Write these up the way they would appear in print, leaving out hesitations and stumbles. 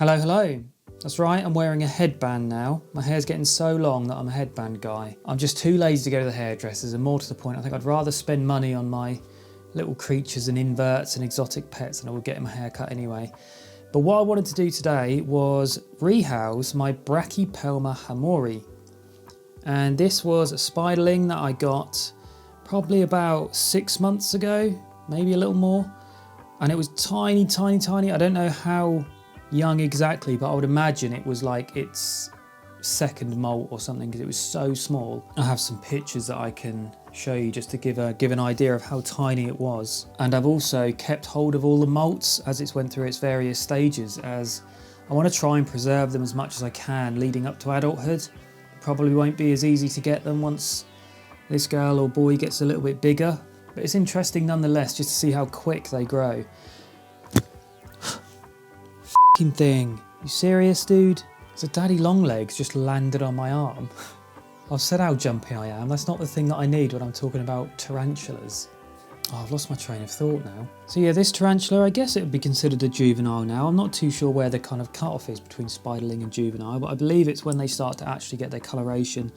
Hello, hello. That's right, I'm wearing a headband now. My hair's getting so long that I'm a headband guy. I'm just too lazy to go to the hairdressers, and more to the point, I think I'd rather spend money on my little creatures and inverts and exotic pets than I would getting my hair cut anyway. But what I wanted to do today was rehouse my Brachypelma Hamorii. And this was a Spiderling that I got probably about 6 months ago, maybe a little more. And it was tiny, tiny, tiny. I don't know how young exactly, but I would imagine it was like its second molt or something because it was so small. I have some pictures that I can show you just to give an idea of how tiny it was. And I've also kept hold of all the molts as it's went through its various stages, as I want to try and preserve them as much as I can leading up to adulthood. Probably won't be as easy to get them once this girl or boy gets a little bit bigger, but it's interesting nonetheless just to see how quick they grow. F***ing thing. You serious, dude? So Daddy Longlegs just landed on my arm. I've said how jumpy I am. That's not the thing that I need when I'm talking about tarantulas. Oh, I've lost my train of thought now. So yeah, this tarantula, I guess it would be considered a juvenile now. I'm not too sure where the kind of cut-off is between Spiderling and juvenile, but I believe it's when they start to actually get their coloration.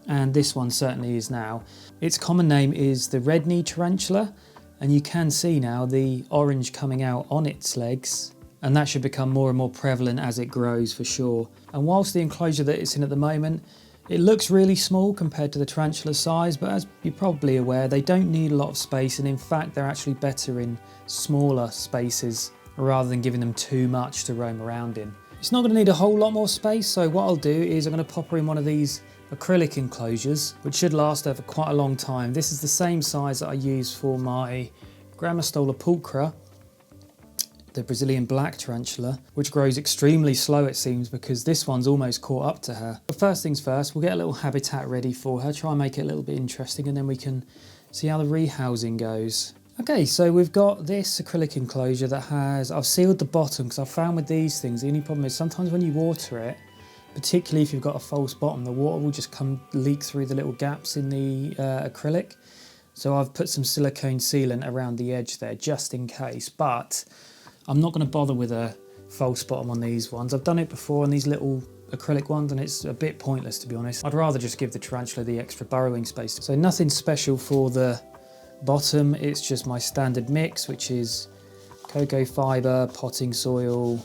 And this one certainly is now. Its common name is the red-knee tarantula, and you can see now the orange coming out on its legs, and that should become more and more prevalent as it grows for sure. And whilst the enclosure that it's in at the moment, it looks really small compared to the tarantula's size, but as you're probably aware, they don't need a lot of space, and in fact they're actually better in smaller spaces rather than giving them too much to roam around in. It's not going to need a whole lot more space, so what I'll do is I'm going to pop her in one of these acrylic enclosures, which should last her for quite a long time. This is the same size that I use for my Grammostola pulchra, the Brazilian black tarantula, which grows extremely slow it seems because this one's almost caught up to her. But first things first, we'll get a little habitat ready for her, try and make it a little bit interesting, and then we can see how the rehousing goes. Okay, so we've got this acrylic enclosure that has, I've sealed the bottom because I've found with these things, the only problem is sometimes when you water it, particularly if you've got a false bottom, the water will just leak through the little gaps in the acrylic. So I've put some silicone sealant around the edge there just in case, but I'm not going to bother with a false bottom on these ones. I've done it before on these little acrylic ones and it's a bit pointless to be honest. I'd rather just give the tarantula the extra burrowing space. So nothing special for the bottom, it's just my standard mix, which is cocoa fibre, potting soil,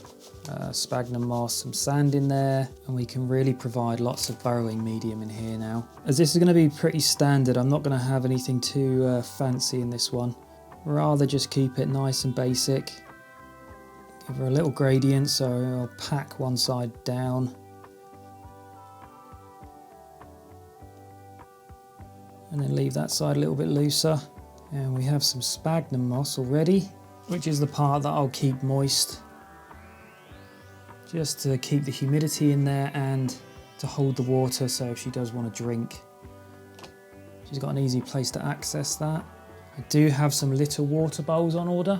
sphagnum moss, some sand in there, and we can really provide lots of burrowing medium in here now. As this is going to be pretty standard, I'm not going to have anything too fancy in this one. Rather just keep it nice and basic. Give her a little gradient, so I'll pack one side down. And then leave that side a little bit looser. And we have some sphagnum moss already, which is the part that I'll keep moist. Just to keep the humidity in there and to hold the water, so if she does want to drink, she's got an easy place to access that. I do have some little water bowls on order,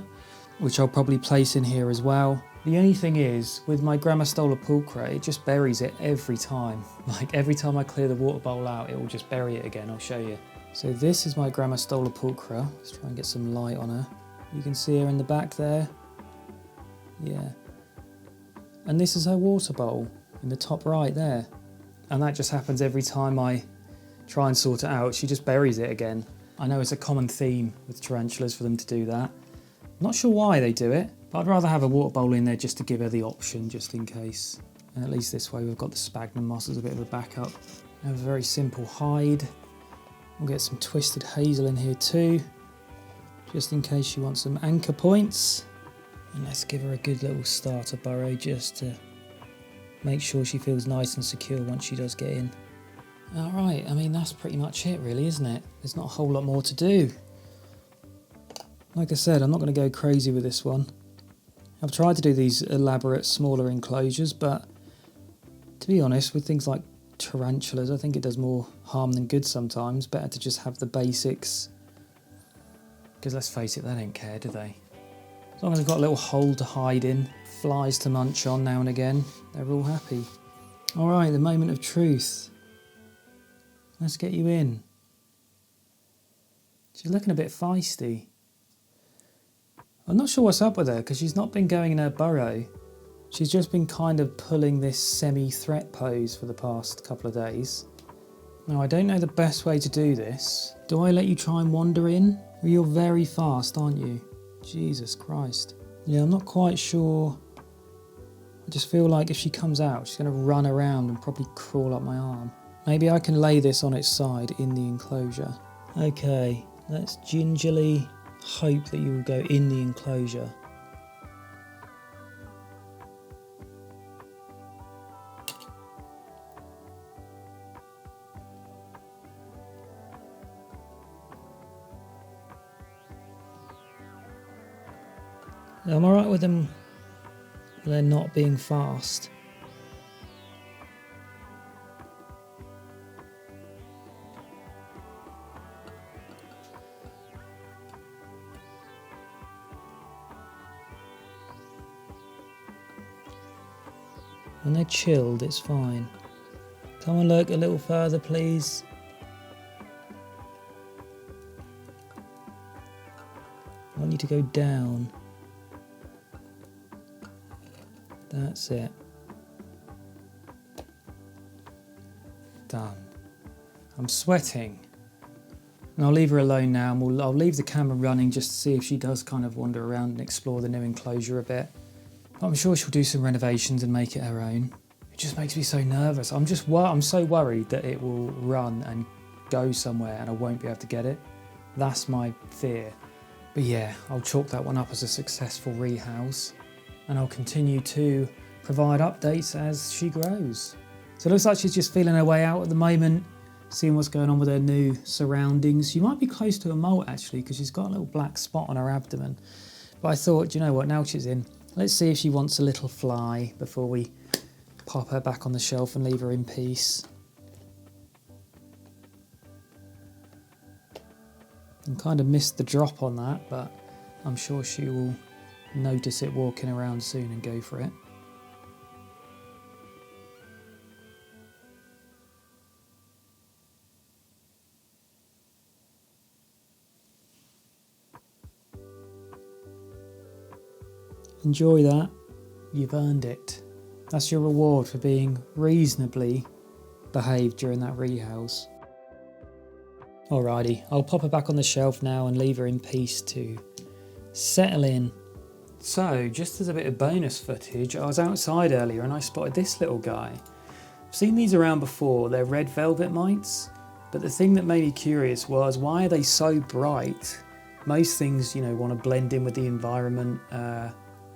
which I'll probably place in here as well. The only thing is, with my Grammostola pulchra, it just buries it every time. Like every time I clear the water bowl out, it will just bury it again. I'll show you. So this is my Grammostola pulchra. Let's try and get some light on her. You can see her in the back there. Yeah. And this is her water bowl in the top right there. And that just happens every time I try and sort it out. She just buries it again. I know it's a common theme with tarantulas for them to do that. Not sure why they do it, but I'd rather have a water bowl in there just to give her the option, just in case. And at least this way we've got the sphagnum moss as a bit of a backup. We have a very simple hide. We'll get some twisted hazel in here too, just in case she wants some anchor points. And let's give her a good little starter burrow just to make sure she feels nice and secure once she does get in. Alright, I mean that's pretty much it really, isn't it? There's not a whole lot more to do. Like I said, I'm not going to go crazy with this one. I've tried to do these elaborate, smaller enclosures, but to be honest, with things like tarantulas, I think it does more harm than good sometimes. Better to just have the basics. Because let's face it, they don't care, do they? As long as they've got a little hole to hide in, flies to munch on now and again, they're all happy. Alright, the moment of truth. Let's get you in. She's looking a bit feisty. I'm not sure what's up with her because she's not been going in her burrow. She's just been kind of pulling this semi-threat pose for the past couple of days. Now, I don't know the best way to do this. Do I let you try and wander in? Well, you're very fast, aren't you? Jesus Christ. Yeah, I'm not quite sure. I just feel like if she comes out, she's going to run around and probably crawl up my arm. Maybe I can lay this on its side in the enclosure. Okay, let's gingerly hope that you will go in the enclosure. I'm alright with them. They're not being fast. When they're chilled, it's fine. Come and look a little further, please. I want you to go down. That's it. Done. I'm sweating. And I'll leave her alone now, and I'll leave the camera running just to see if she does kind of wander around and explore the new enclosure a bit. But I'm sure she'll do some renovations and make it her own. It just makes me so nervous. I'm so worried that it will run and go somewhere and I won't be able to get it. That's my fear. But yeah, I'll chalk that one up as a successful rehouse. And I'll continue to provide updates as she grows. So it looks like she's just feeling her way out at the moment, seeing what's going on with her new surroundings. She might be close to a molt actually, because she's got a little black spot on her abdomen. But I thought, you know what, now she's in, let's see if she wants a little fly before we pop her back on the shelf and leave her in peace. I kind of missed the drop on that, but I'm sure she will notice it walking around soon and go for it. Enjoy that. You've earned it. That's your reward for being reasonably behaved during that rehouse. Alrighty, I'll pop her back on the shelf now and leave her in peace to settle in. So, just as a bit of bonus footage, I was outside earlier and I spotted this little guy. I've seen these around before, they're red velvet mites, but the thing that made me curious was, why are they so bright? Most things, you know, want to blend in with the environment,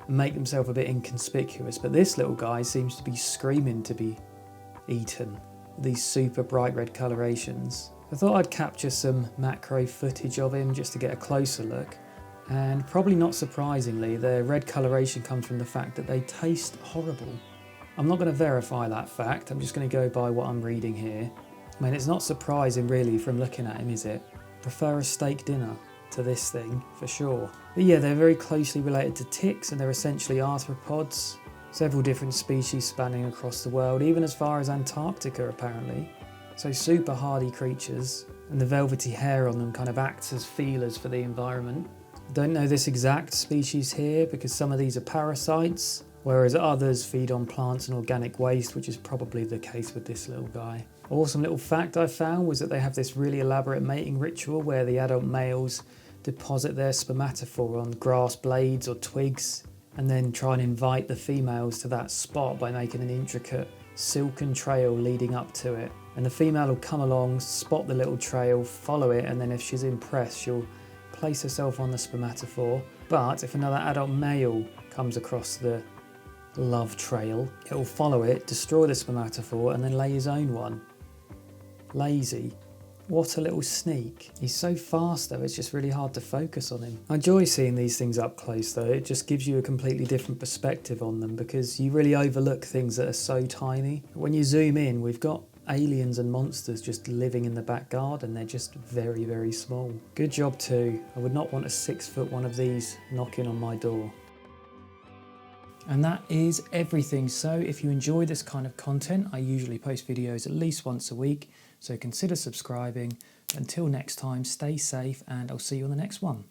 make themselves a bit inconspicuous, but this little guy seems to be screaming to be eaten. These super bright red colorations. I thought I'd capture some macro footage of him just to get a closer look. And probably not surprisingly, the red coloration comes from the fact that they taste horrible. I'm not going to verify that fact, I'm just going to go by what I'm reading here. I mean, it's not surprising really from looking at him, is it? Prefer a steak dinner to this thing, for sure. But yeah, they're very closely related to ticks and they're essentially arthropods. Several different species spanning across the world, even as far as Antarctica apparently. So super hardy creatures, and the velvety hair on them kind of acts as feelers for the environment. Don't know this exact species here because some of these are parasites, whereas others feed on plants and organic waste, which is probably the case with this little guy. Awesome little fact I found was that they have this really elaborate mating ritual where the adult males deposit their spermatophore on grass blades or twigs and then try and invite the females to that spot by making an intricate silken trail leading up to it. And the female will come along, spot the little trail, follow it, and then if she's impressed, she'll place herself on the spermatophore. But if another adult male comes across the love trail, it will follow it, destroy the spermatophore, and then lay his own one. Lazy. What a little sneak. He's so fast though, it's just really hard to focus on him. I enjoy seeing these things up close though, it just gives you a completely different perspective on them because you really overlook things that are so tiny. When you zoom in, we've got aliens and monsters just living in the back garden, they're just very, very small. Good job too. I would not want a 6-foot one of these knocking on my door. And that is everything. So if you enjoy this kind of content, I usually post videos at least once a week, so consider subscribing. Until next time, stay safe and I'll see you on the next one.